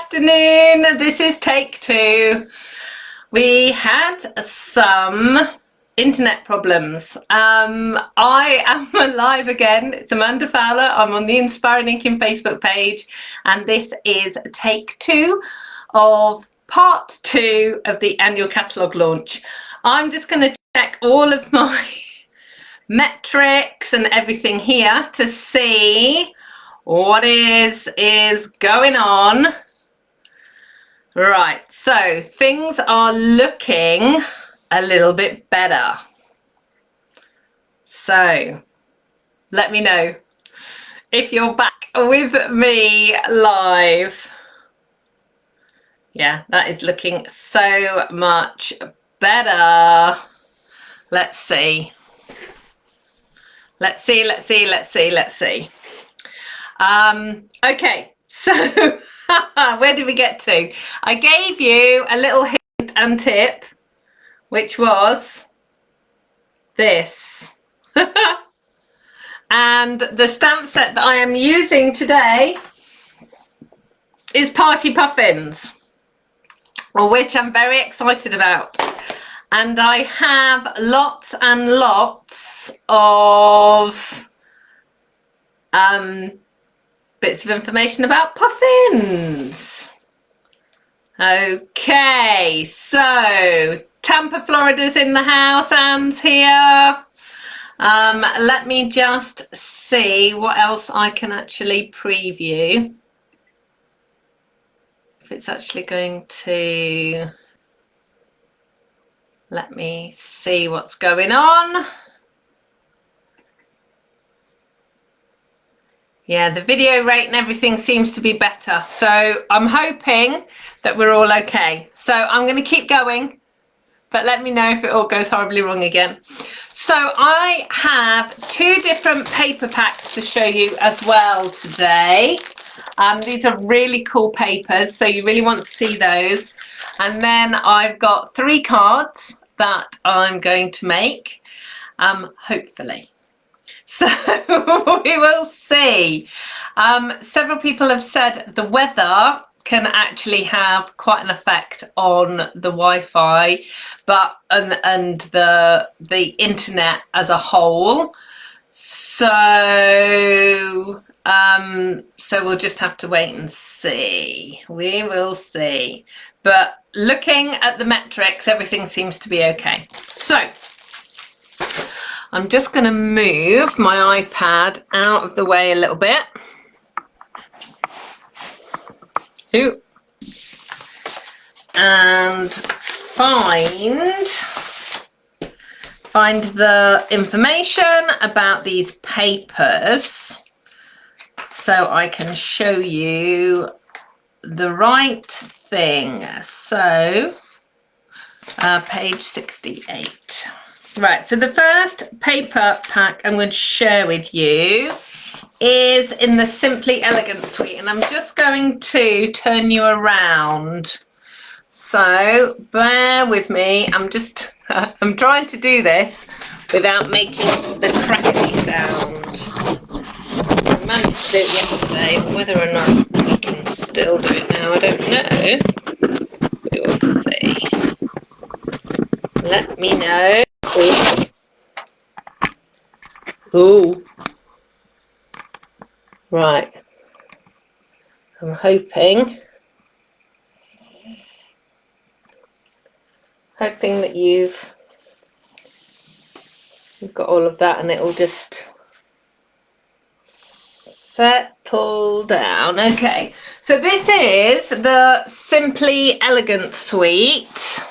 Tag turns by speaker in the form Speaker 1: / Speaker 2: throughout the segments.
Speaker 1: afternoon. This is take two. We had some internet problems. I am alive again. It's Amanda Fowler. I'm on the Inspiring Inkin Facebook page, and this is take two of part two of the annual catalogue launch. I'm just going to check all of my metrics and everything here to see what is going on. Right, so things are looking a little bit better. So let me know if you're back with me live. Yeah, that is looking so much better. Let's see. Let's see. Okay, so where did we get to? I gave you a little hint and tip, which was this. And the stamp set that I am using today is Party Puffins, which I'm very excited about. And I have lots and lots of bits of information about puffins. Okay, so Tampa, Florida's in the house, Anne's here. Let me just see what else I can actually preview. If it's actually going to let me see what's going on. Yeah, the video rate and everything seems to be better. So I'm hoping that we're all okay. So I'm going to keep going, but let me know if it all goes horribly wrong again. So I have two different paper packs to show you as well today. These are really cool papers, so you really want to see those. And then I've got 3 cards that I'm going to make, hopefully. So we will see. Several people have said the weather can actually have quite an effect on the Wi-Fi, but and the internet as a whole. So so we'll just have to wait and see. We will see. But looking at the metrics, everything seems to be okay. So I'm just going to move my iPad out of the way a little bit. Ooh. And find the information about these papers so I can show you the right thing. So page 68. Right, so the first paper pack I'm going to share with you is in the Simply Elegant suite, and I'm just going to turn you around. So bear with me. I'm trying to do this without making the cracky sound. I managed to do it yesterday, but whether or not we can still do it now, I don't know. We will see. Let me know. Ooh. Right. I'm hoping that you've got all of that and it will just settle down. Okay. So this is the Simply Elegant suite.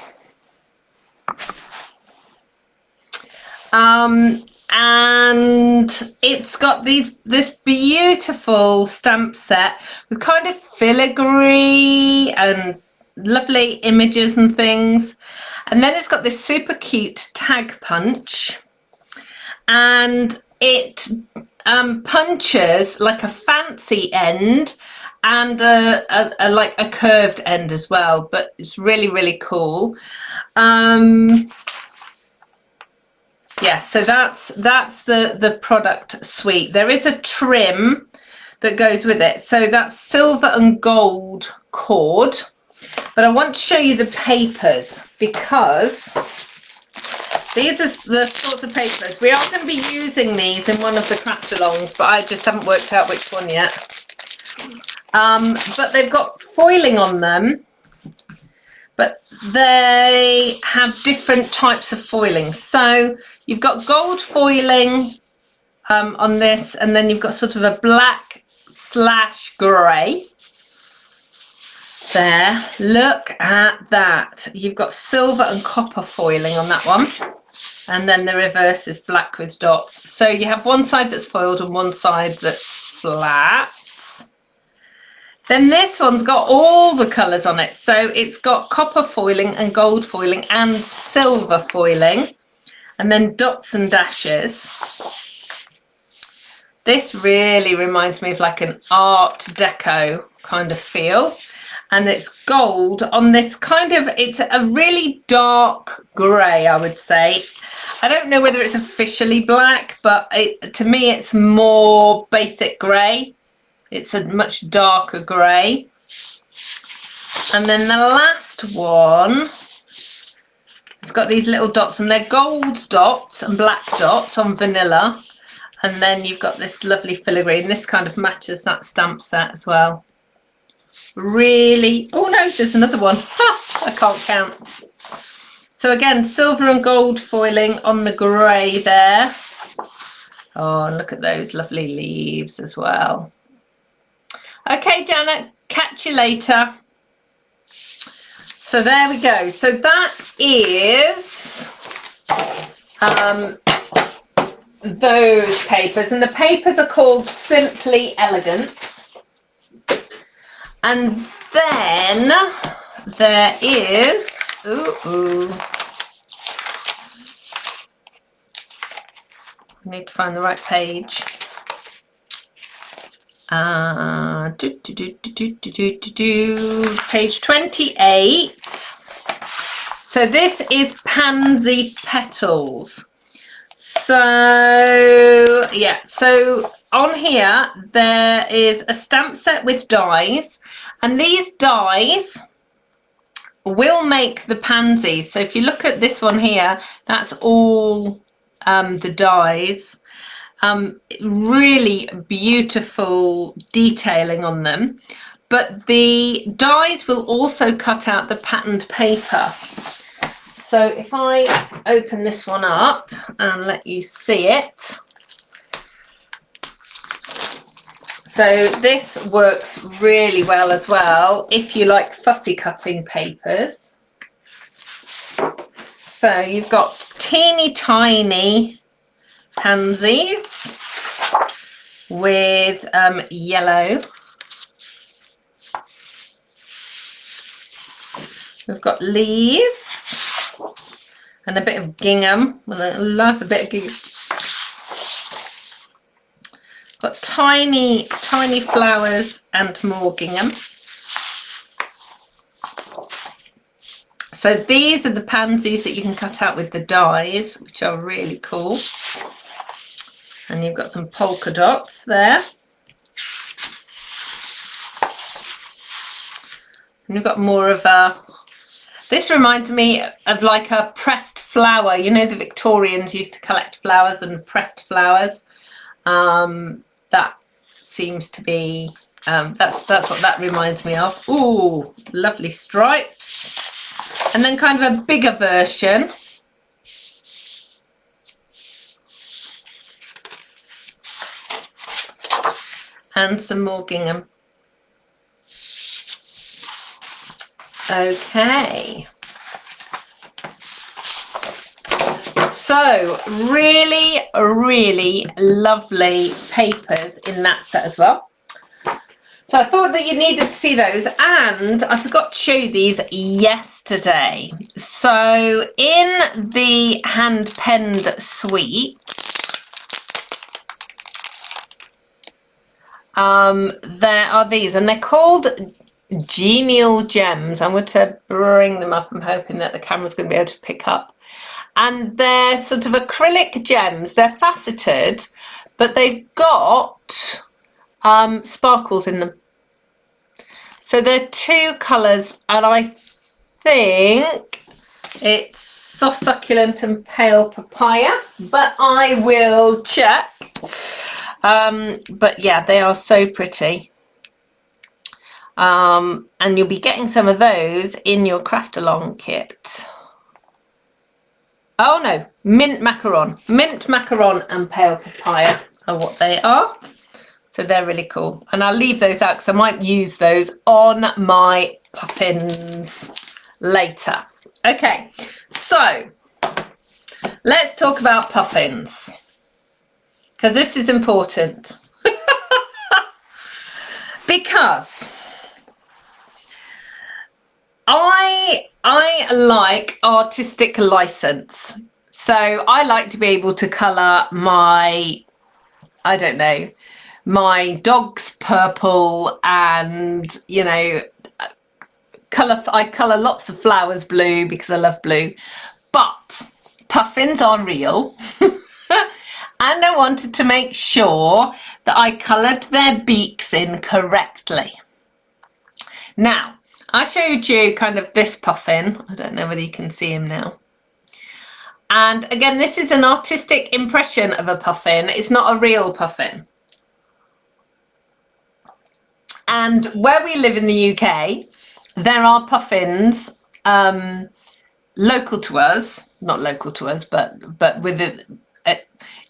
Speaker 1: And it's got this beautiful stamp set with kind of filigree and lovely images and things. And then it's got this super cute tag punch, and it punches like a fancy end and like a curved end as well, but it's really cool. Yeah, so that's the product suite. There is a trim that goes with it. So that's silver and gold cord. But I want to show you the papers, because these are the sorts of papers. We are going to be using these in one of the craft alongs, but I just haven't worked out which one yet. But they've got foiling on them, but they have different types of foiling. So you've got gold foiling on this, and then you've got sort of a black / grey. There, look at that. You've got silver and copper foiling on that one. And then the reverse is black with dots. So you have one side that's foiled and one side that's flat. Then this one's got all the colours on it. So it's got copper foiling and gold foiling and silver foiling. And then dots and dashes. This really reminds me of like an Art Deco kind of feel. And it's gold on this kind of, it's a really dark grey, I would say. I don't know whether it's officially black, but to me it's more basic grey. It's a much darker grey. And then the last one, it's got these little dots, and they're gold dots and black dots on vanilla. And then you've got this lovely filigree, and this kind of matches that stamp set as well. Really, oh no, there's another one. I can't count. So again, silver and gold foiling on the grey there. Oh, and look at those lovely leaves as well. Okay, Janet, catch you later. So there we go. So that is those papers, and the papers are called Simply Elegant. And then there is, I need to find the right page. Page 28. So this is Pansy Petals. So yeah, so on here there is a stamp set with dies, and these dies will make the pansies. So if you look at this one here, that's all the dies. Really beautiful detailing on them, but the dies will also cut out the patterned paper. So if I open this one up and let you see it. So this works really well as well if you like fussy cutting papers. So you've got teeny tiny pansies with yellow. We've got leaves and a bit of gingham. Well, I love a bit of gingham. Got tiny, tiny flowers and more gingham. So these are the pansies that you can cut out with the dies, which are really cool. And you've got some polka dots there. And you've got more of a, this reminds me of like a pressed flower. You know, the Victorians used to collect flowers and pressed flowers. That seems to be, that's what that reminds me of. Ooh, lovely stripes. And then kind of a bigger version. And some more gingham. Okay. So really, really lovely papers in that set as well. So I thought that you needed to see those, and I forgot to show you these yesterday. So in the hand penned suite, there are these, and they're called Genial Gems. I'm going to bring them up. I'm hoping that the camera's going to be able to pick up. And they're sort of acrylic gems. They're faceted, but they've got sparkles in them. So there are 2 colours, and I think it's soft succulent and pale papaya, but I will check. But yeah, they are so pretty. And you'll be getting some of those in your craft along kit. Oh no, mint macaron and pale papaya are what they are. So they're really cool, and I'll leave those out because I might use those on my puffins later. Okay, so let's talk about puffins, because this is important. Because I like artistic license. So I like to be able to colour my, I don't know, my dog's purple, and you know, I colour lots of flowers blue because I love blue. But puffins are real. And I wanted to make sure that I coloured their beaks in correctly. Now, I showed you kind of this puffin. I don't know whether you can see him now. And again, this is an artistic impression of a puffin. It's not a real puffin. And where we live in the UK, there are puffins local to us, not local to us, but within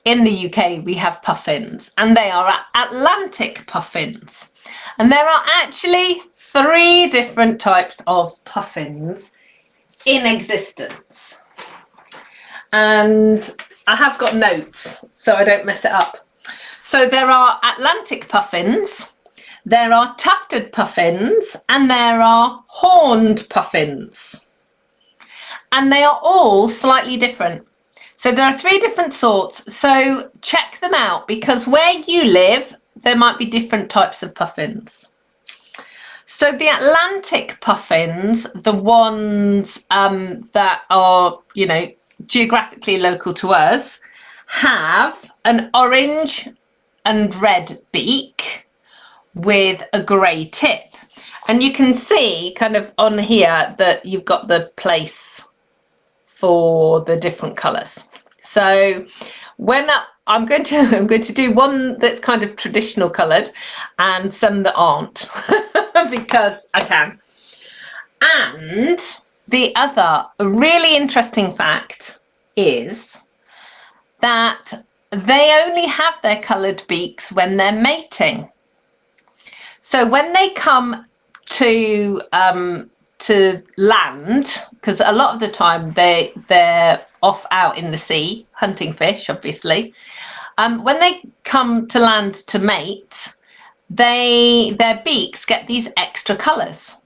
Speaker 1: in the UK we have puffins, and they are Atlantic puffins. And there are actually 3 different types of puffins in existence. And I have got notes so I don't mess it up. So there are Atlantic puffins, there are tufted puffins, and there are horned puffins. And they are all slightly different. So there are 3 different sorts. So check them out, because where you live, there might be different types of puffins. So the Atlantic puffins, the ones that are, you know, geographically local to us, have an orange and red beak with a grey tip. And you can see kind of on here that you've got the place for the different colours. So when I'm going to do one that's kind of traditional coloured and some that aren't because I can. And the other really interesting fact is that they only have their coloured beaks when they're mating. So when they come to land, because a lot of the time they're off out in the sea hunting fish, obviously. When they come to land to mate, their beaks get these extra colours.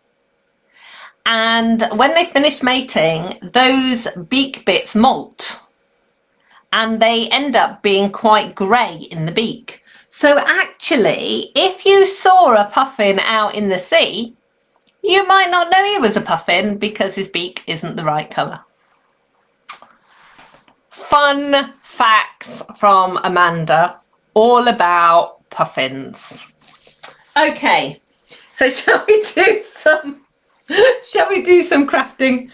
Speaker 1: And when they finish mating, those beak bits molt, and they end up being quite grey in the beak. So actually, if you saw a puffin out in the sea, you might not know he was a puffin because his beak isn't the right colour. Fun facts from Amanda, all about puffins. Okay, so shall we do some crafting?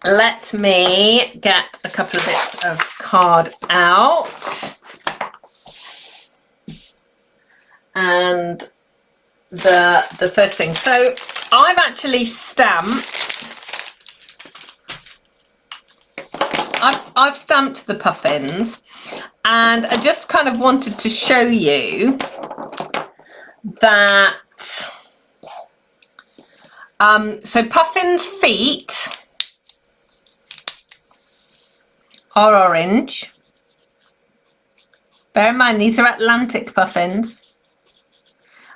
Speaker 1: Let me get a couple of bits of card out. And the first thing, so I've actually stamped, I've stamped the puffins, and I just kind of wanted to show you that so puffins' feet are orange. Bear in mind, these are Atlantic puffins.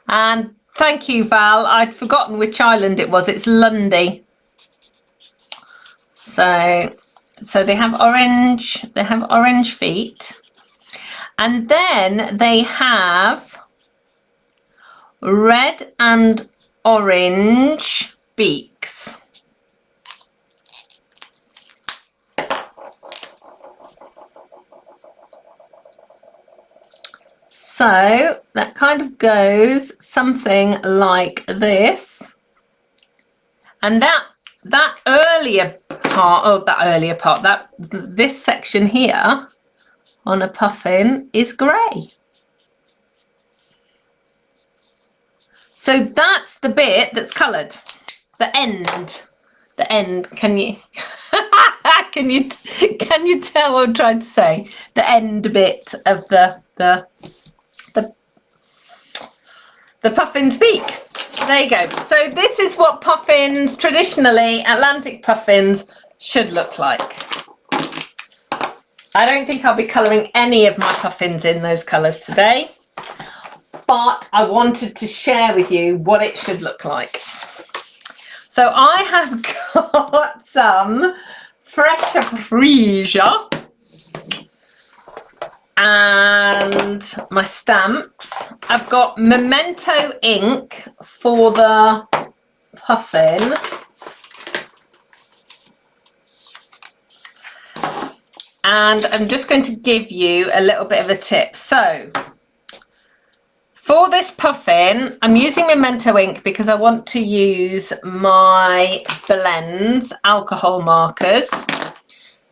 Speaker 1: And thank you, Val. I'd forgotten which island it was. It's Lundy. So they have orange. They have orange feet, and then they have red and orange beaks. So that kind of goes something like this. And that earlier part, this section here on a puffin is grey. So that's the bit that's coloured. The end. Can you can you tell what I'm trying to say? The end bit of the puffin's beak. There you go. So this is what puffins, traditionally Atlantic puffins, should look like. I don't think I'll be colouring any of my puffins in those colours today, but I wanted to share with you what it should look like. So I have got some fresh Freesia and my stamps. I've got Memento ink for the puffin. And I'm just going to give you a little bit of a tip. So for this puffin, I'm using Memento ink because I want to use my blends, alcohol markers,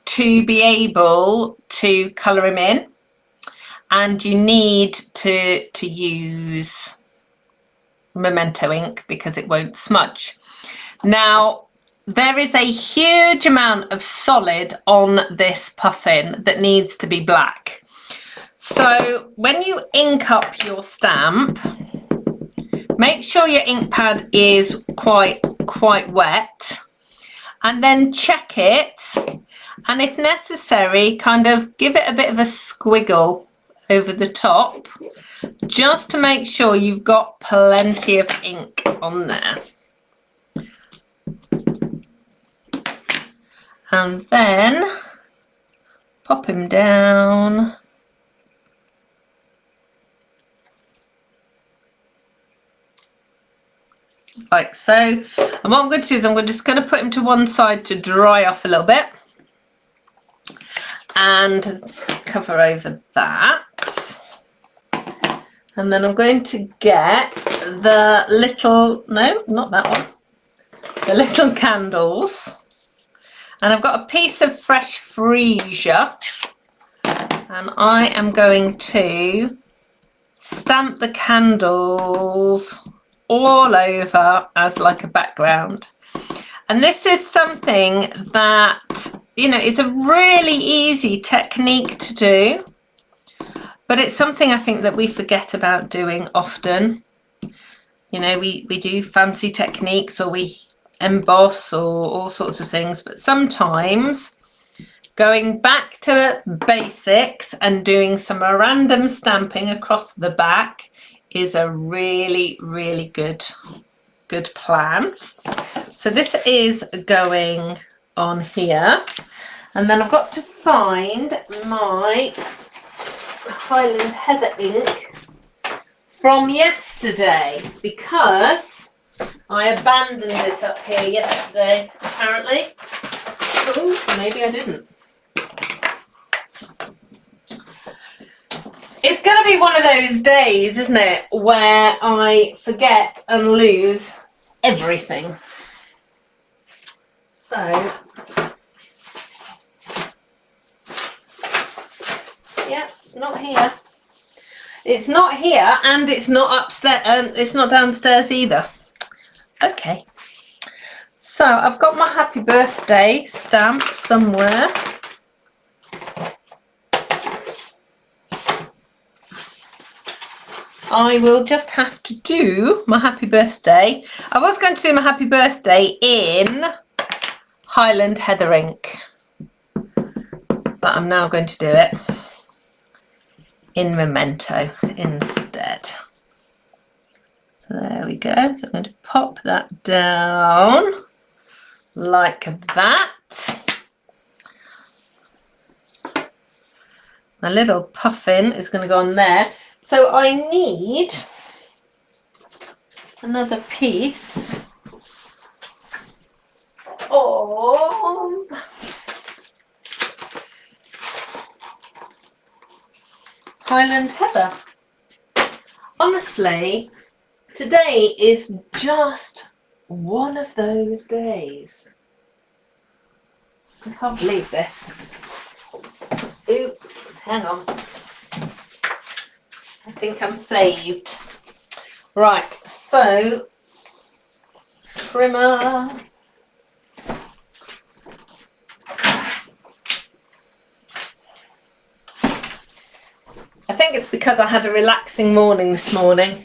Speaker 1: to be able to colour him in. And you need to use Memento ink because it won't smudge. Now, there is a huge amount of solid on this puffin that needs to be black. So when you ink up your stamp, make sure your ink pad is quite wet, and then check it, and if necessary, kind of give it a bit of a squiggle over the top, just to make sure you've got plenty of ink on there. And then pop him down. Like so. And what I'm going to do is I'm just going to put him to one side to dry off a little bit. And cover over that. And then I'm going to get the little, no, not that one, the little candles. And I've got a piece of fresh Freesia, and I am going to stamp the candles all over as like a background. And this is something that, you know, it's a really easy technique to do, but it's something I think that we forget about doing often. You know, we do fancy techniques, or we emboss, or all sorts of things, but sometimes going back to basics and doing some random stamping across the back is a really good plan. So this is going on here, and then I've got to find my Highland Heather ink from yesterday, because I abandoned it up here yesterday, apparently. Ooh, maybe I didn't. It's going to be one of those days, isn't it, where I forget and lose everything. So, yeah, it's not here. It's not here, and it's not upstairs. It's not downstairs either. Okay, so I've got my happy birthday stamp somewhere. I will just have to do my happy birthday. I was going to do my happy birthday in Highland Heather ink, but I'm now going to do it in Memento instead. So there we go. So I'm going to pop that down like that. My little puffin is going to go on there. So I need another piece of Highland Heather. honestly, today is just one of those days. I can't believe this. Ooh, hang on. I think I'm saved. Right, so trimmer. I think it's because I had a relaxing morning this morning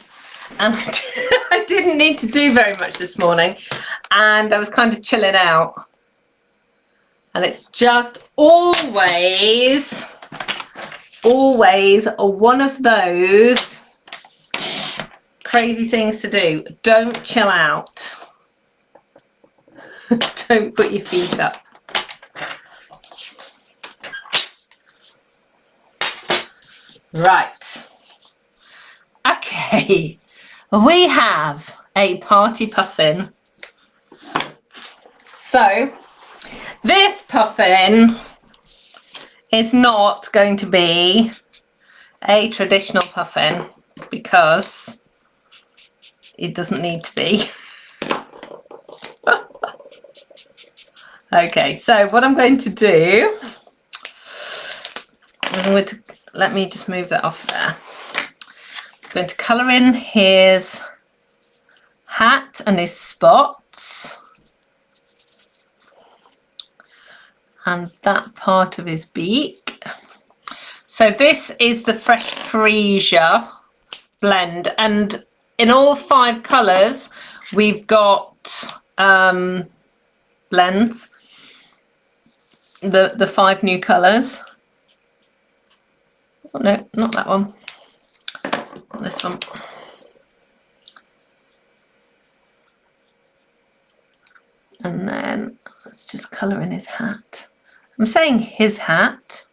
Speaker 1: and I didn't need to do very much this morning and I was kind of chilling out. And it's just always one of those crazy things to do. Don't chill out. Don't put your feet up. Right. Okay. We have a party puffin. So this puffin is not going to be a traditional puffin because it doesn't need to be. Okay, so what I'm going to do, let me just move that off there. I'm going to colour in his hat and his spots and that part of his beak. So this is the fresh Freesia blend, and in all 5 colours we've got blends, the 5 new colours. Oh no, not that one, this one. And then let's just colour in his hat. I'm saying his hat.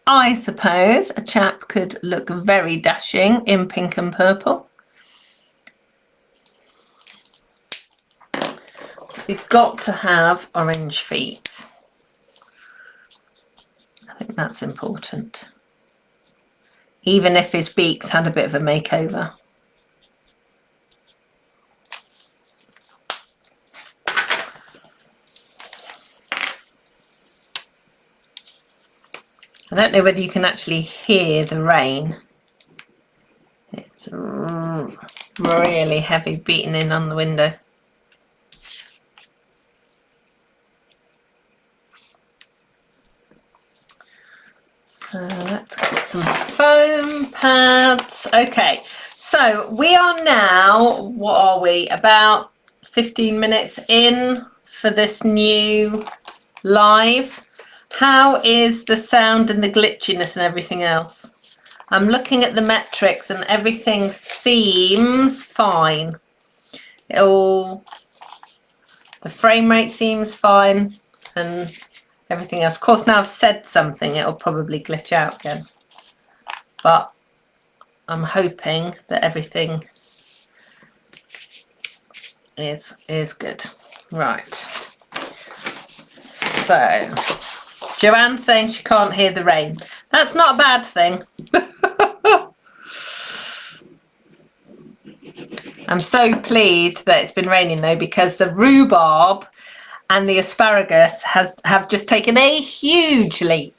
Speaker 1: I suppose a chap could look very dashing in pink and purple. We've got to have orange feet. I think that's important. Even if his beaks had a bit of a makeover. I don't know whether you can actually hear the rain. It's really heavy beating in on the window. So let's get some foam pads. Okay, so we are now, what are we, about 15 minutes in for this new live. How is the sound and the glitchiness and everything else? I'm looking at the metrics and everything seems fine. The frame rate seems fine and everything else. Of course, now I've said something, it'll probably glitch out again. But I'm hoping that everything is good. Right. So Joanne's saying she can't hear the rain. That's not a bad thing. I'm so pleased that it's been raining though, because the rhubarb and the asparagus have just taken a huge leap.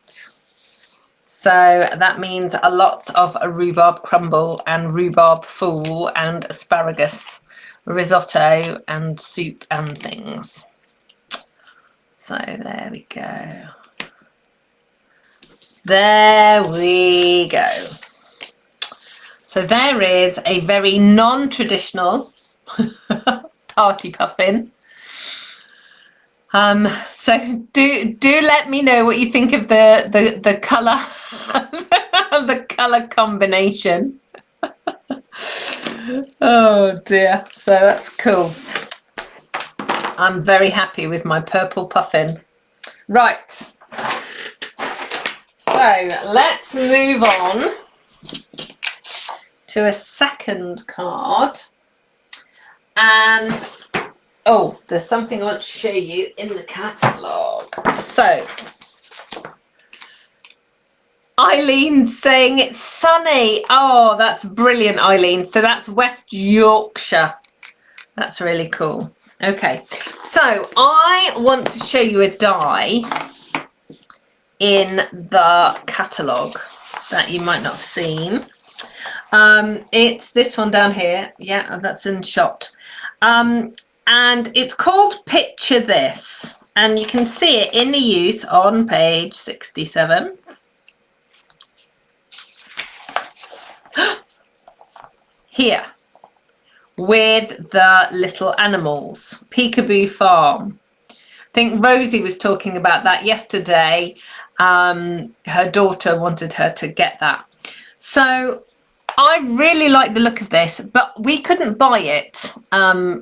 Speaker 1: So that means a lot of rhubarb crumble and rhubarb fool and asparagus risotto and soup and things. So there we go. There we go. So there is a very non-traditional party puffin. So do let me know what you think of the colour, the colour combination. Oh dear, so that's cool. I'm very happy with my purple puffin. Right, so let's move on to a second card. And oh, there's something I want to show you in the catalogue. So Eileen's saying it's sunny. Oh, that's brilliant, Eileen. So that's West Yorkshire. That's really cool. Okay, so I want to show you a die in the catalogue that you might not have seen. It's this one down here. Yeah, that's in shot. And it's called Picture This. And you can see it in the use on page 67. Here. With the little animals. Peekaboo Farm. I think Rosie was talking about that yesterday. Her daughter wanted her to get that. So I really like the look of this, but we couldn't buy it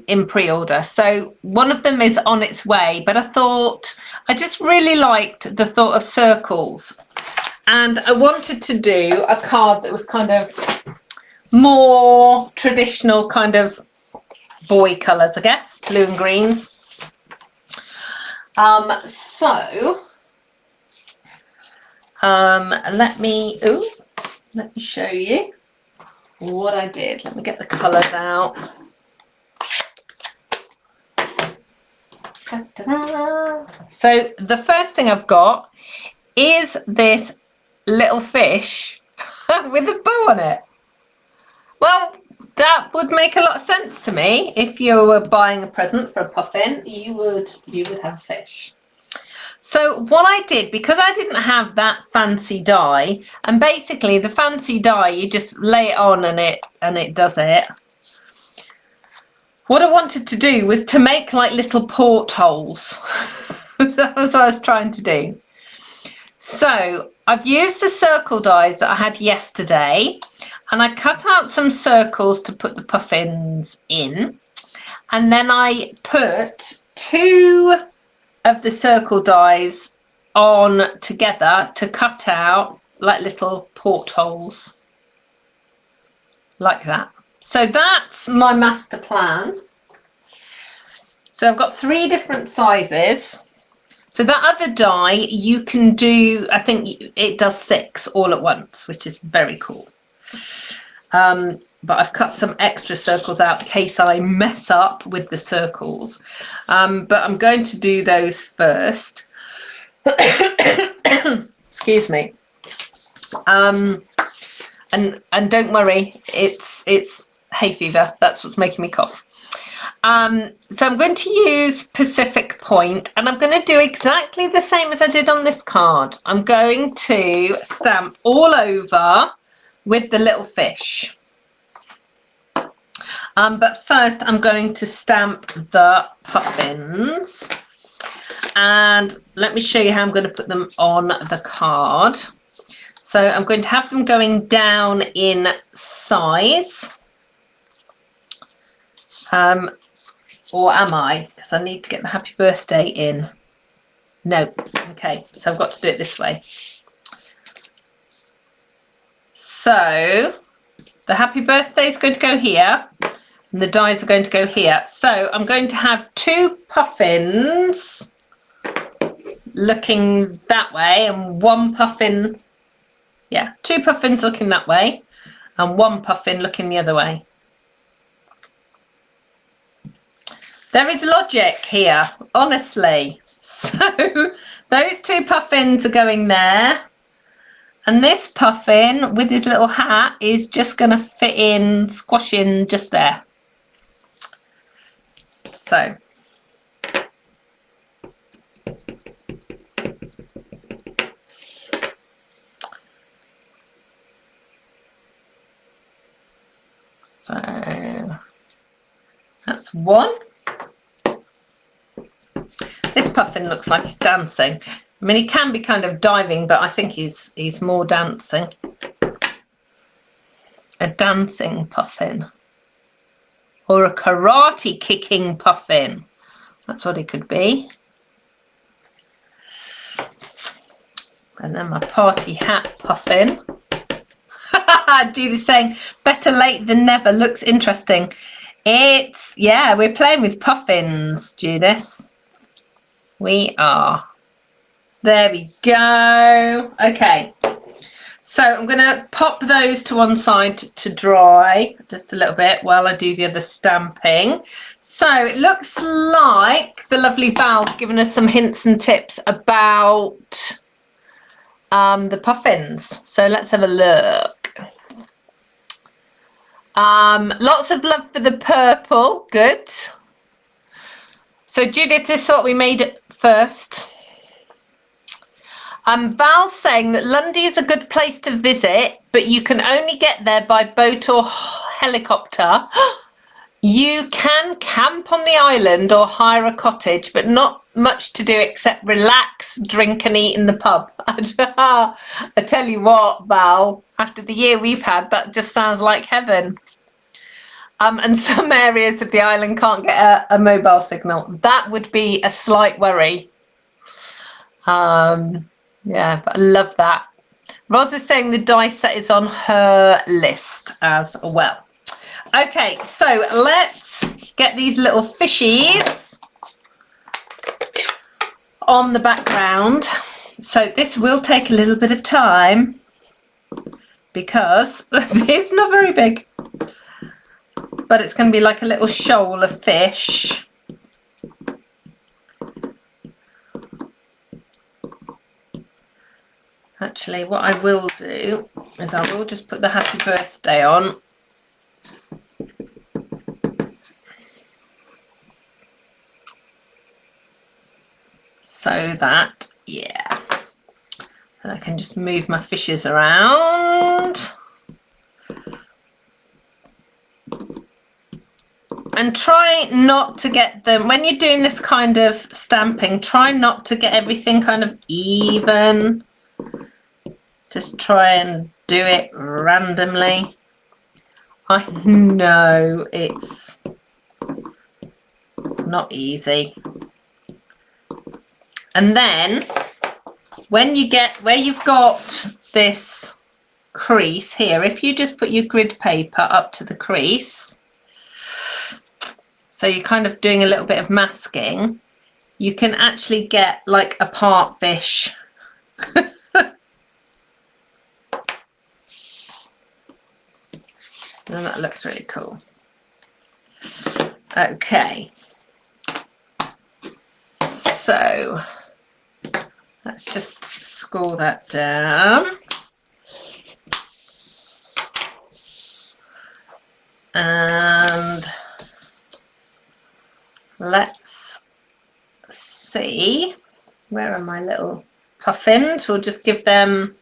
Speaker 1: in pre-order. So one of them is on its way, but I thought I just really liked the thought of circles. And I wanted to do a card that was kind of more traditional kind of boy colours, I guess, blue and greens. Let me show you what I did. Let me get the colours out. Ta-da-da. So the first thing I've got is this little fish with a bow on it. Well, that would make a lot of sense to me. If you were buying a present for a puffin, you would have fish. So what I did, because I didn't have that fancy die, and basically the fancy die, you just lay it on and it does it. What I wanted to do was to make like little portholes. That was what I was trying to do. So I've used the circle dies that I had yesterday, and I cut out some circles to put the puffins in, and then I put 2 of the circle dies on together to cut out like little portholes like that. So that's my master plan. So I've got 3 different sizes. So that other die you can do, I think it does 6 all at once, which is very cool. But I've cut some extra circles out in case I mess up with the circles. But I'm going to do those first. Excuse me. And don't worry, it's hay fever. That's what's making me cough. So I'm going to use Pacific Point, and I'm going to do exactly the same as I did on this card. I'm going to stamp all over with the little fish. But first I'm going to stamp the puffins, and let me show you how I'm going to put them on the card. So I'm going to have them going down in size. Or am I? Because I need to get the happy birthday in. No. Okay, so I've got to do it this way. So the happy birthday is going to go here, and the dies are going to go here. So I'm going to have 2 puffins looking that way, and 1 puffin, 2 puffins looking that way, and 1 puffin looking the other way. There is logic here, honestly. So those 2 puffins are going there. And this puffin with his little hat is just going to fit in, squash in just there. So. So that's 1. This puffin looks like he's dancing. I mean, he can be kind of diving, but I think he's more dancing. A dancing puffin. Or a karate kicking puffin. That's what it could be. And then my party hat puffin. Do the saying, better late than never. Looks interesting. It's, we're playing with puffins, Judith. We are. There we go. Okay. So I'm going to pop those to one side to dry just a little bit while I do the other stamping. So it looks like the lovely Val's given us some hints and tips about the puffins. So let's have a look. Lots of love for the purple. Good. So Judith, this is what we made first. Val's saying that Lundy is a good place to visit, but you can only get there by boat or helicopter. You can camp on the island or hire a cottage, but not much to do except relax, drink and eat in the pub. I tell you what, Val, after the year we've had, that just sounds like heaven. And some areas of the island can't get a mobile signal. That would be a slight worry. Yeah, but I love that. Roz is saying the dice set is on her list as well. Okay, so let's get these little fishies on the background. So this will take a little bit of time because it's not very big, but it's going to be like a little shoal of fish. Actually, what I will do is I will just put the happy birthday on. So that, yeah, and I can just move my fishes around. And try not to get them, when you're doing this kind of stamping, try not to get everything kind of even. Just try and do it randomly. I know it's not easy. And then when you get where you've got this crease here, if you just put your grid paper up to the crease, so you're kind of doing a little bit of masking, you can actually get like a part fish. And that looks really cool. Okay. So let's just score that down. And let's see, where are my little puffins? We'll just give them,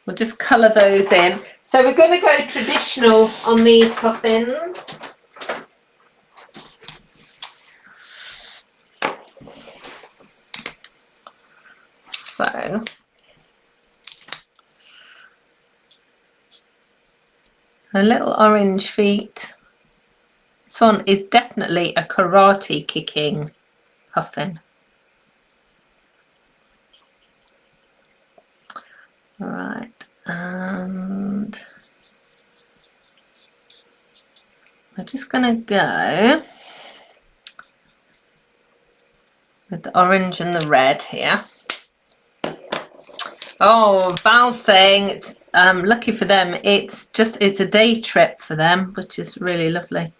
Speaker 1: we'll just colour those in. So we're going to go traditional on these puffins. So a little orange feet. This one is definitely a karate kicking puffin. All right, and we're just going to go with the orange and the red here. Oh, Val's saying it's lucky for them. It's a day trip for them, which is really lovely.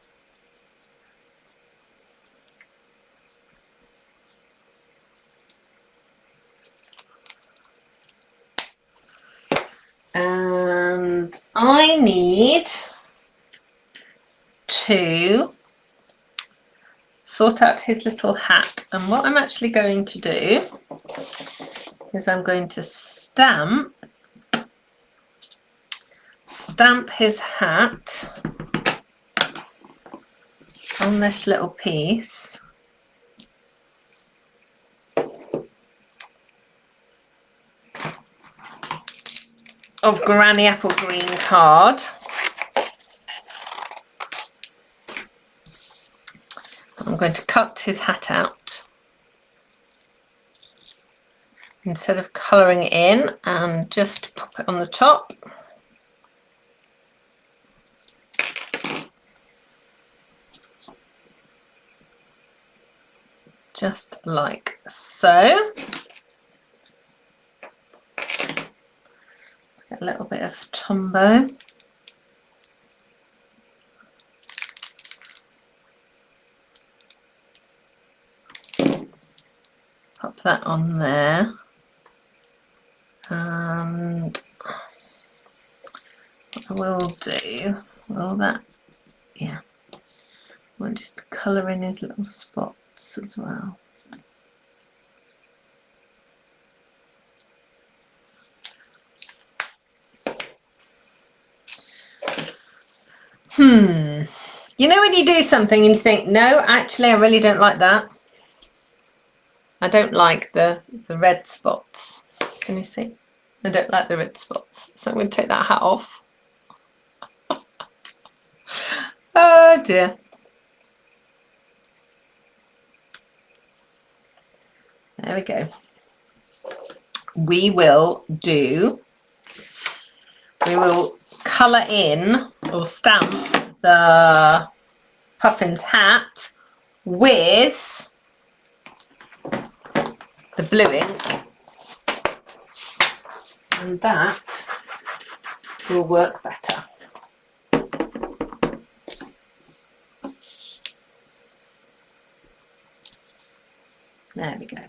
Speaker 1: And I need to sort out his little hat. And what I'm actually going to do is I'm going to stamp his hat on this little piece. Of Granny Apple Green card. I'm going to cut his hat out instead of colouring it in, and just pop it on the top. Just like so. get a little bit of Tombow. Pop that on there. And what I will do, well that, yeah, I want just to colour in his little spots as well. You know when you do something and you think, no, actually I really don't like that. I don't like the red spots. Can you see? I don't like the red spots. So I'm going to take that hat off. Oh dear. There we go. We will colour in or stamp the Puffin's hat with the blue ink, and that will work better. There we go.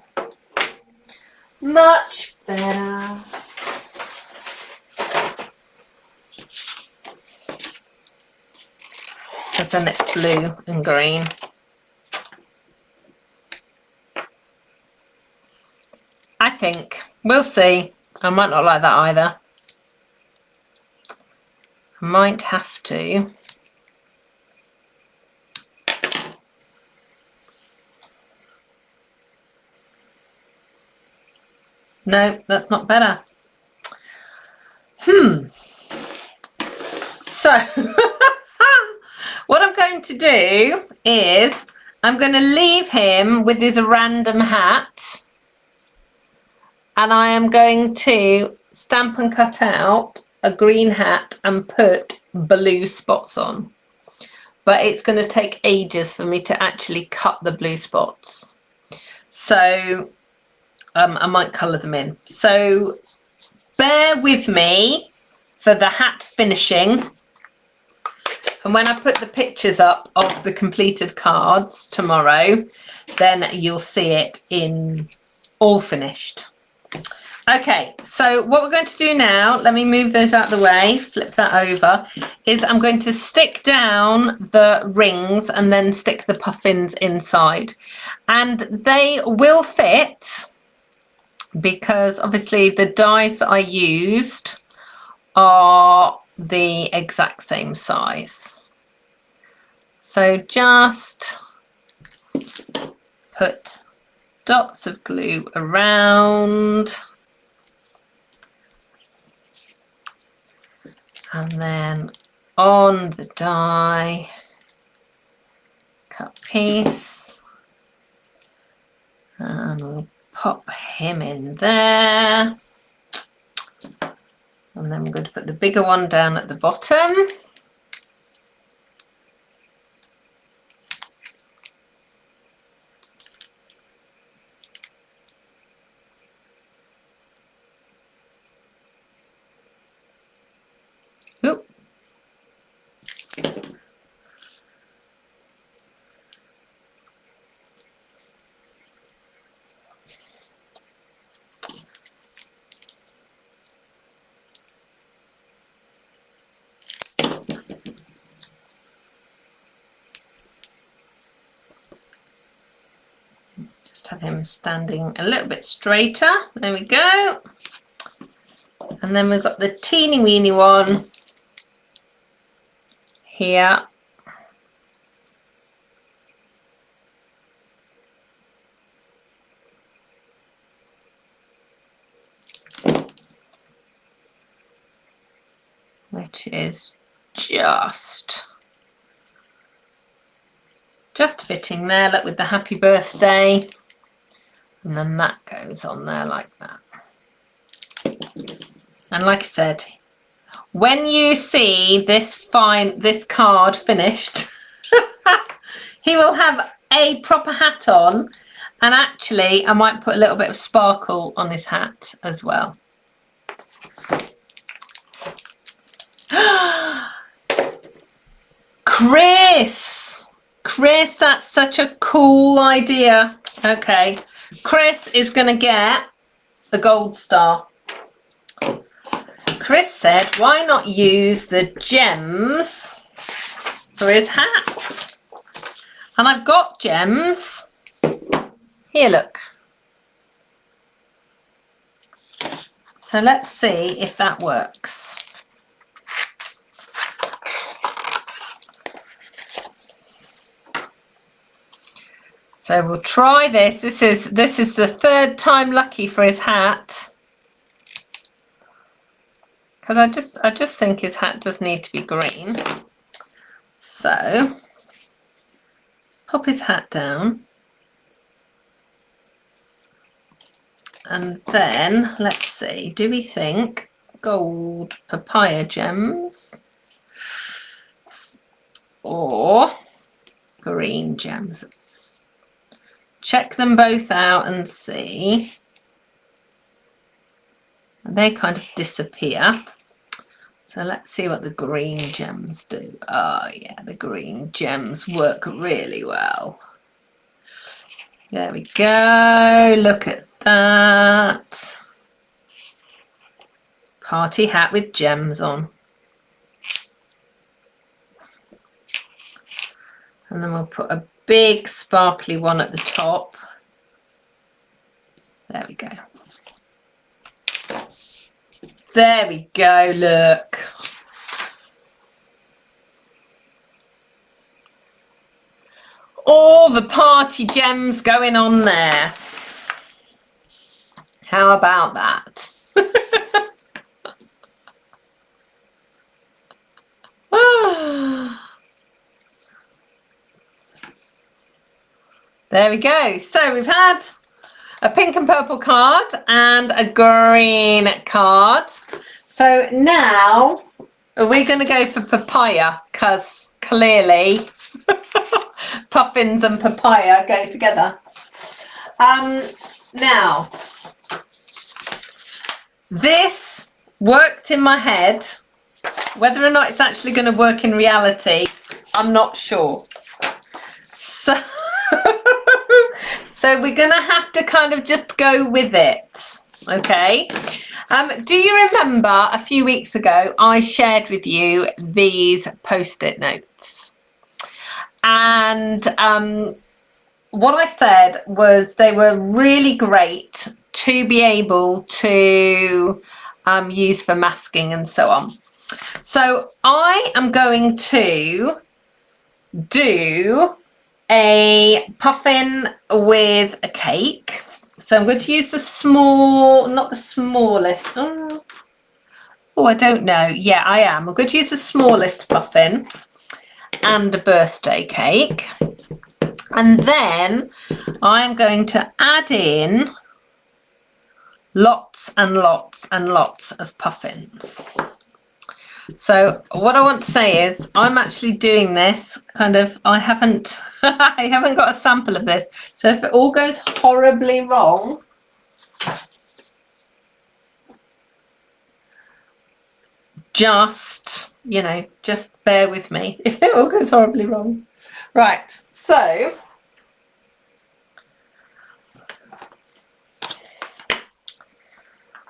Speaker 1: Much better. Because then it's blue and green. I think. We'll see. I might not like that either. I might have to. No, that's not better. So, what I'm going to do is I'm going to leave him with his random hat, and I am going to stamp and cut out a green hat and put blue spots on. But it's going to take ages for me to actually cut the blue spots. So I might colour them in. So bear with me for the hat finishing. And when I put the pictures up of the completed cards tomorrow, then you'll see it in all finished. Okay, so what we're going to do now, let me move those out of the way, flip that over, is I'm going to stick down the rings and then stick the puffins inside. And they will fit because obviously the dies that I used are the exact same size. So just put dots of glue around. And then on the die, cut piece, and we'll pop him in there. And then we're going to put the bigger one down at the bottom. Oop. Just have him standing a little bit straighter. There we go. And then we've got the teeny weeny one here. Which is just fitting there, look, with the happy birthday. And then that goes on there like that. And like I said, when you see this card finished, he will have a proper hat on, and actually I might put a little bit of sparkle on his hat as well. Chris! Chris, that's such a cool idea. Okay, Chris is going to get the gold star. Chris said, why not use the gems for his hat? And I've got gems. Here, look. So let's see if that works. So we'll try this. This is the third time lucky for his hat. Because I just think his hat does need to be green. So pop his hat down. And then let's see, do we think gold papaya gems or green gems? Let's check them both out and see. They kind of disappear. So let's see what the green gems do. Oh yeah, the green gems work really well. There we go. Look at that. Party hat with gems on. And then we'll put a big sparkly one at the top. There we go. There we go, look. All the party gems going on there. How about that? There we go. So we've had a pink and purple card and a green card. So now we're going to go for papaya because clearly puffins and papaya go together. Now, this worked in my head. Whether or not it's actually going to work in reality, I'm not sure. So, so we're going to have to kind of just go with it. Okay. Do you remember a few weeks ago I shared with you these post-it notes? And what I said was they were really great to be able to use for masking and so on. So I am going to do a puffin with a cake. So I'm going to use the small, not the smallest. Oh, I don't know. Yeah, I am. I'm going to use the smallest puffin and a birthday cake. And then I'm going to add in lots and lots and lots of puffins. So what I want to say is I'm actually doing this kind of, I haven't got a sample of this. So if it all goes horribly wrong, just, you know, just bear with me if it all goes horribly wrong. Right, so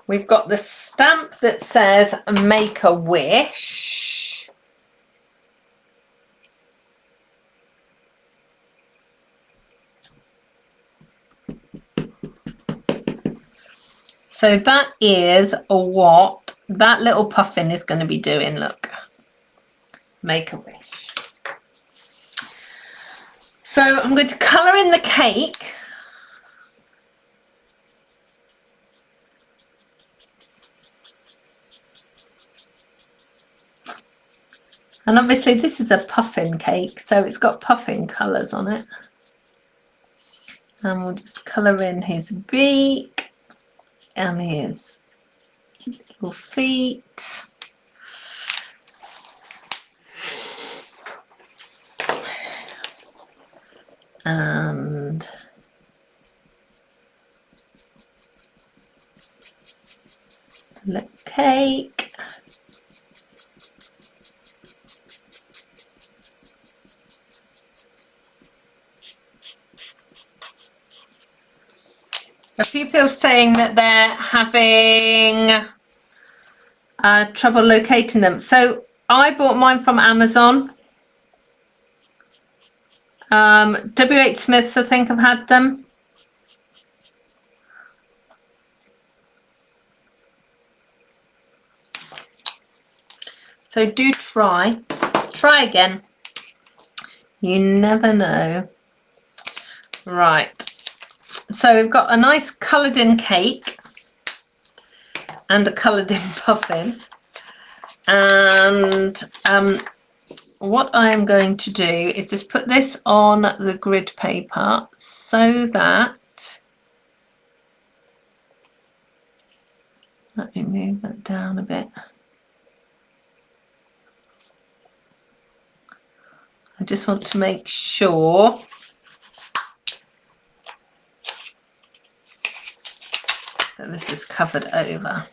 Speaker 1: we've got the stamp that says make a wish. So that is what that little puffin is going to be doing. Look, make a wish. So I'm going to colour in the cake. And obviously this is a puffin cake, so it's got puffin colours on it. And we'll just colour in his beak and his little feet. And the little cake. A few people saying that they're having trouble locating them. So I bought mine from Amazon. WH Smiths, I think, have had them. So do try again. You never know. Right. So we've got a nice coloured in cake and a coloured in puffin. And what I am going to do is just put this on the grid paper so that, let me move that down a bit. I just want to make sure that this is covered over.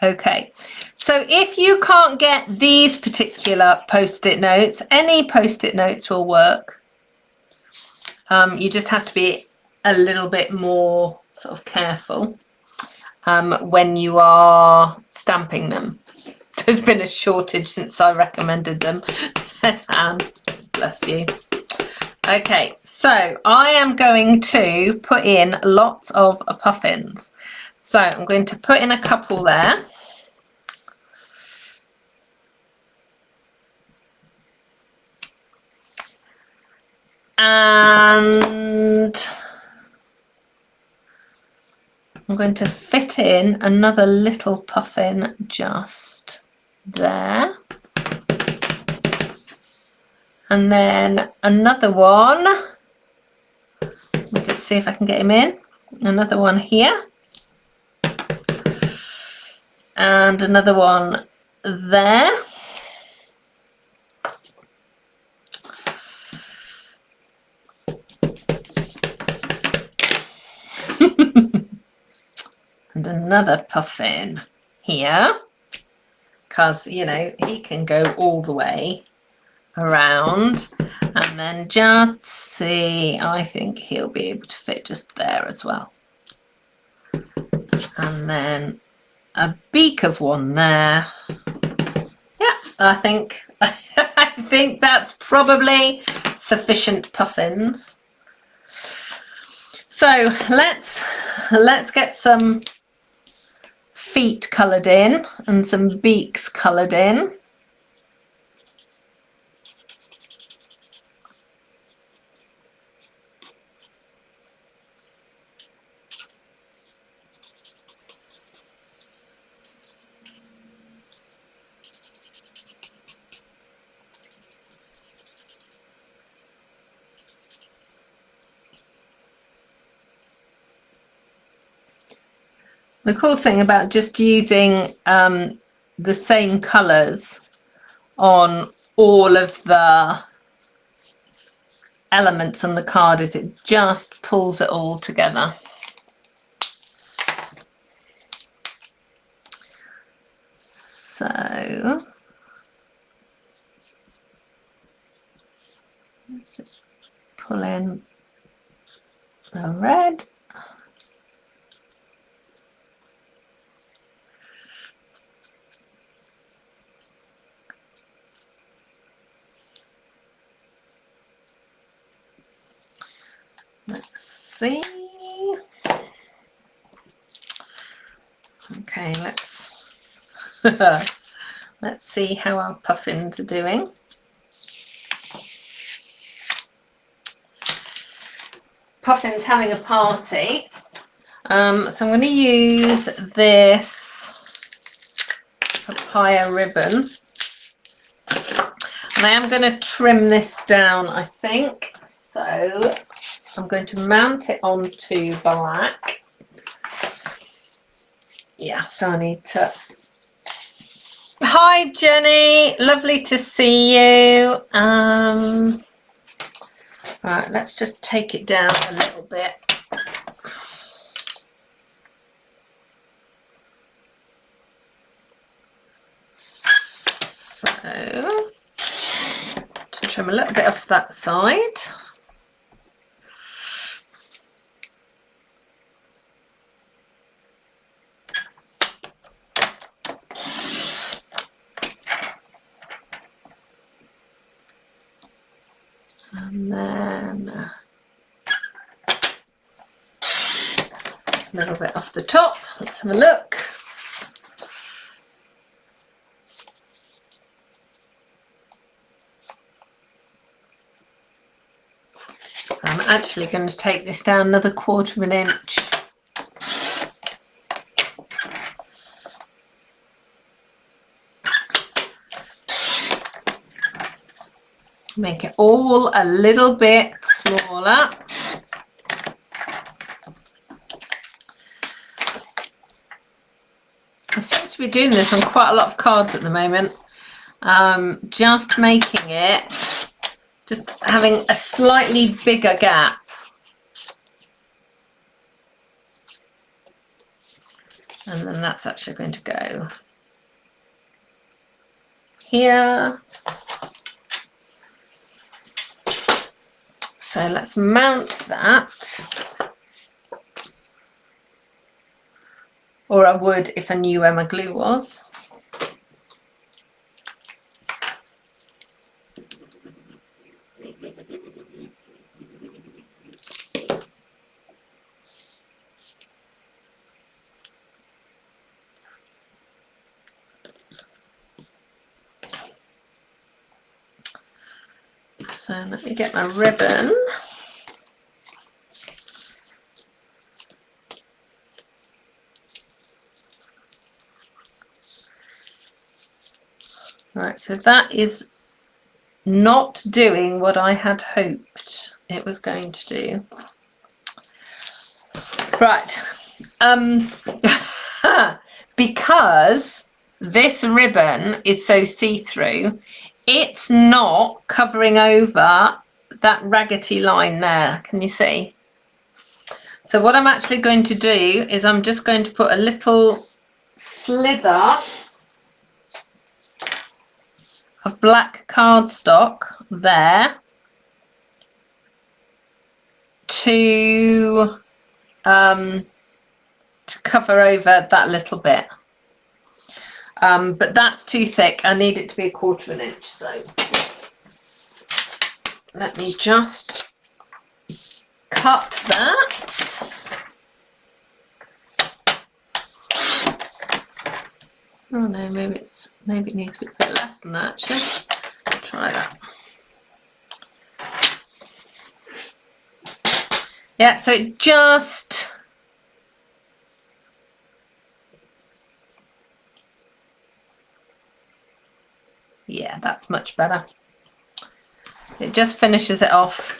Speaker 1: Okay, so if you can't get these particular post-it notes, any post-it notes will work. You just have to be a little bit more sort of careful when you are stamping them. There's been a shortage since I recommended them, said Anne. Bless you. Okay, so I am going to put in lots of puffins. So I'm going to put in a couple there. And I'm going to fit in another little puffin just there. And then another one. Let me just see if I can get him in. Another one here. And another one there. And another puffin here. Because, you know, he can go all the way around. And then just see, I think he'll be able to fit just there as well. And then a beak of one there. Yeah, I think I think that's probably sufficient puffins. So let's get some feet coloured in and some beaks coloured in. The cool thing about just using the same colours on all of the elements on the card is it just pulls it all together. So let's just pull in the red. Let's see. Okay, let's let's see how our puffins are doing. Puffin's having a party. So I'm going to use this papaya ribbon. And I am going to trim this down, I think. So I'm going to mount it onto black. Yeah, so I need to... Hi, Jenny. Lovely to see you. Right, let's just take it down a little bit. So, to trim a little bit off that side. A little bit off the top. Let's have a look. I'm actually going to take this down another 1/4 inch. Make it all a little bit smaller. I seem to be doing this on quite a lot of cards at the moment. Just making it, just having a slightly bigger gap. And then that's actually going to go here. So let's mount that. Or I would if I knew where my glue was. So let me get my ribbon. Right, so that is not doing what I had hoped it was going to do. Right, because this ribbon is so see-through, it's not covering over that raggedy line there. Can you see? So what I'm actually going to do is I'm just going to put a little slither of black cardstock there to cover over that little bit. But that's too thick. I need it to be 1/4 inch. So let me just cut that. Oh no, maybe it needs to be a bit less than that actually. Try that. Yeah, so it just yeah, that's much better. It just finishes it off.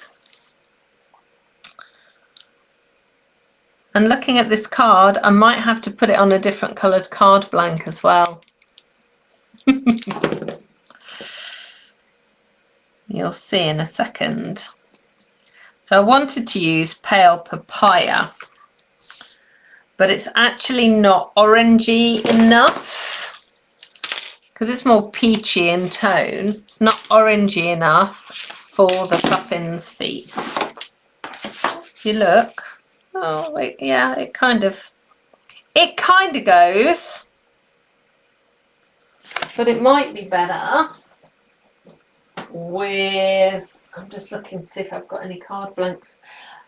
Speaker 1: And looking at this card, I might have to put it on a different coloured card blank as well. You'll see in a second. So I wanted to use pale papaya, but it's actually not orangey enough because it's more peachy in tone. It's not orangey enough for the Puffins' feet. If you look, oh wait, yeah, it kind of goes, but it might be better with, I'm just looking to see if I've got any card blanks,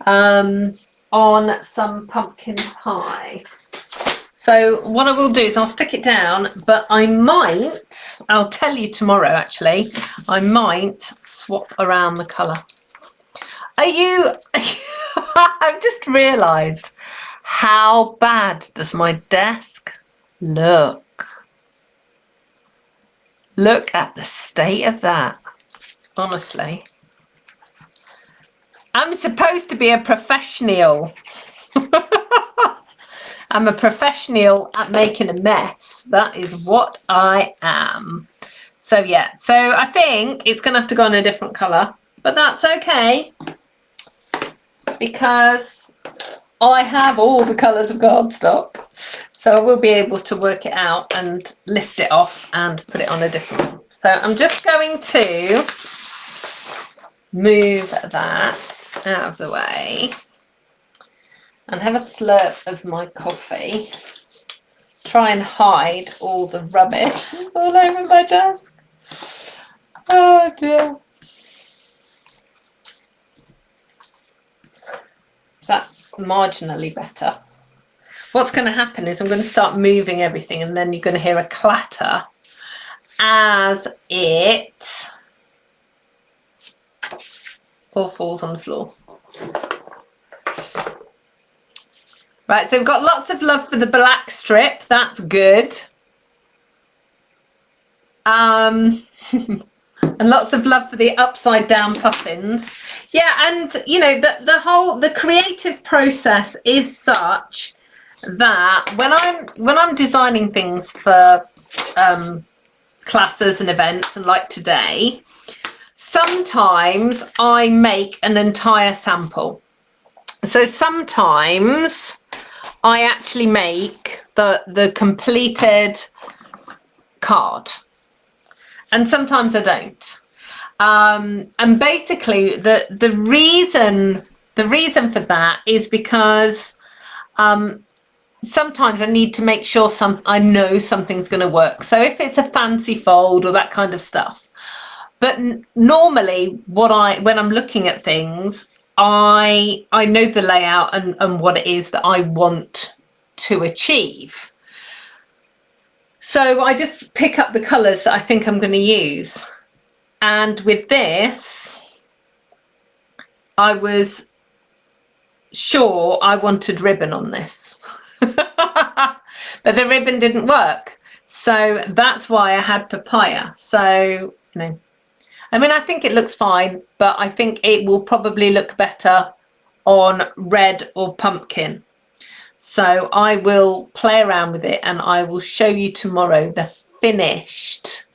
Speaker 1: on some pumpkin pie. So what I will do is I'll stick it down, but I'll tell you tomorrow actually, I might swap around the colour. I've just realised, how bad does my desk look? Look at the state of that, honestly. I'm supposed to be a professional. I'm a professional at making a mess. That is what I am. So yeah, so I think it's going to have to go on a different colour, but that's okay because I have all the colours of cardstock. So I will be able to work it out and lift it off and put it on a different one. So I'm just going to move that out of the way and have a slurp of my coffee. Try and hide all the rubbish that's all over my desk. Oh dear. That's marginally better. what's going to happen is I'm going to start moving everything, and then you're going to hear a clatter as it all falls on the floor. Right, so we've got lots of love for the black strip. That's good. And lots of love for the upside down puffins. Yeah, and you know, the creative process is such that when I'm designing things for classes and events, and like today, sometimes I make an entire sample. So sometimes I actually make the completed card, and sometimes I don't. And basically the reason for that is because sometimes I need to make sure I know something's going to work. So if it's a fancy fold or that kind of stuff. But normally when I'm looking at things, I know the layout and what it is that I want to achieve. So I just pick up the colours that I think I'm going to use. And with this, I was sure I wanted ribbon on this. But the ribbon didn't work. So that's why I had papaya. So, you know, I mean, I think it looks fine, but I think it will probably look better on red or pumpkin. So I will play around with it, and I will show you tomorrow the finished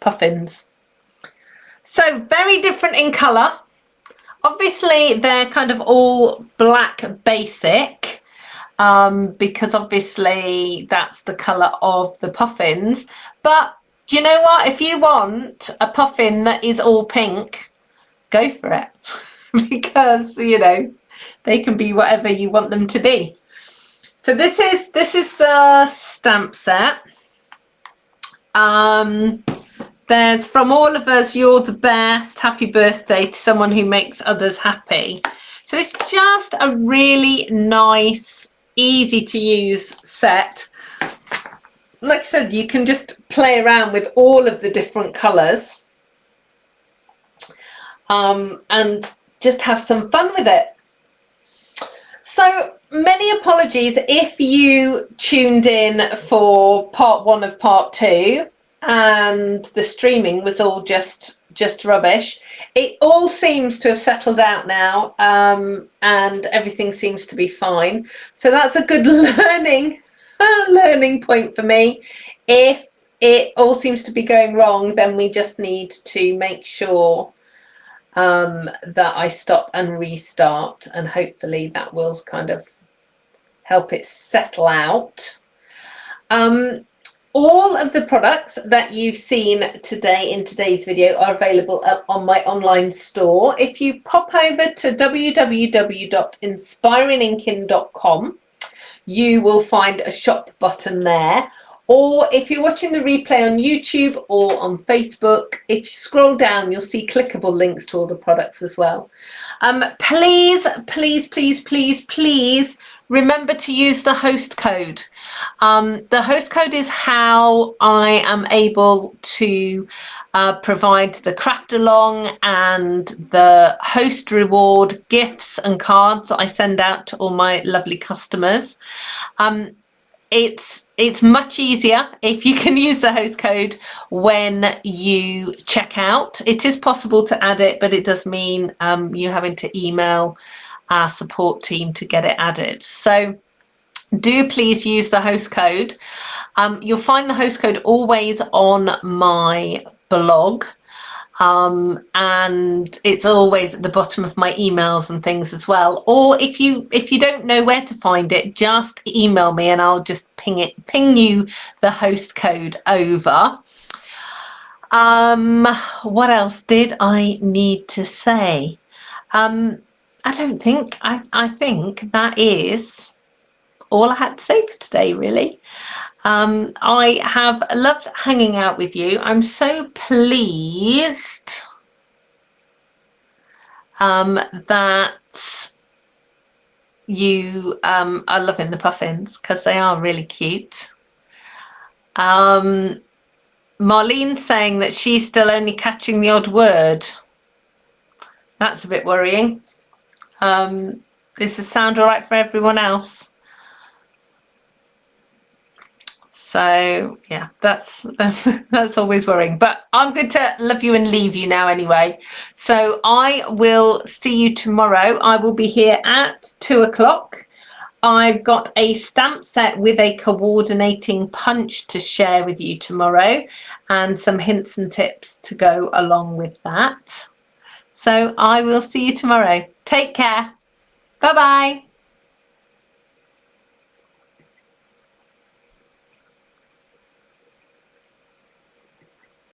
Speaker 1: puffins. So very different in colour. Obviously they're kind of all black basic, because obviously that's the colour of the puffins. But do you know what? If you want a puffin that is all pink, go for it. Because, you know, they can be whatever you want them to be. So this is the stamp set. There's from all of us, you're the best, happy birthday to someone who makes others happy. So it's just a really nice, easy to use set. Like I said, you can just play around with all of the different colours, and just have some fun with it. So many apologies if you tuned in for part 1 of part 2 and the streaming was all just rubbish. It all seems to have settled out now, and everything seems to be fine. So that's a good learning point for me. If it all seems to be going wrong, then we just need to make sure that I stop and restart, and hopefully that will kind of help it settle out. All of the products that you've seen today in today's video are available up on my online store. If you pop over to www.inspiringinkin.com, you will find a shop button there. Or if you're watching the replay on YouTube or on Facebook, if you scroll down, you'll see clickable links to all the products as well. Please, please, please, please, please remember to use the host code. The host code is how I am able to provide the craft along and the host reward gifts and cards that I send out to all my lovely customers. It's much easier if you can use the host code when you check out. It is possible to add it, but it does mean you having to email our support team to get it added. So do please use the host code. You'll find the host code always on my blog. And it's always at the bottom of my emails and things as well. Or if you don't know where to find it, just email me and I'll just ping you the host code over. What else did I need to say? I think that is all I had to say for today, really. I have loved hanging out with you. I'm so pleased that you are loving the puffins, because they are really cute. Marlene's saying that she's still only catching the odd word. That's a bit worrying. Does the sound all right for everyone else? So yeah, that's that's always worrying, but I'm going to love you and leave you now anyway. So I will see you tomorrow. I will be here at 2 o'clock. I've got a stamp set with a coordinating punch to share with you tomorrow, and some hints and tips to go along with that. So I will see you tomorrow. Take care. Bye bye.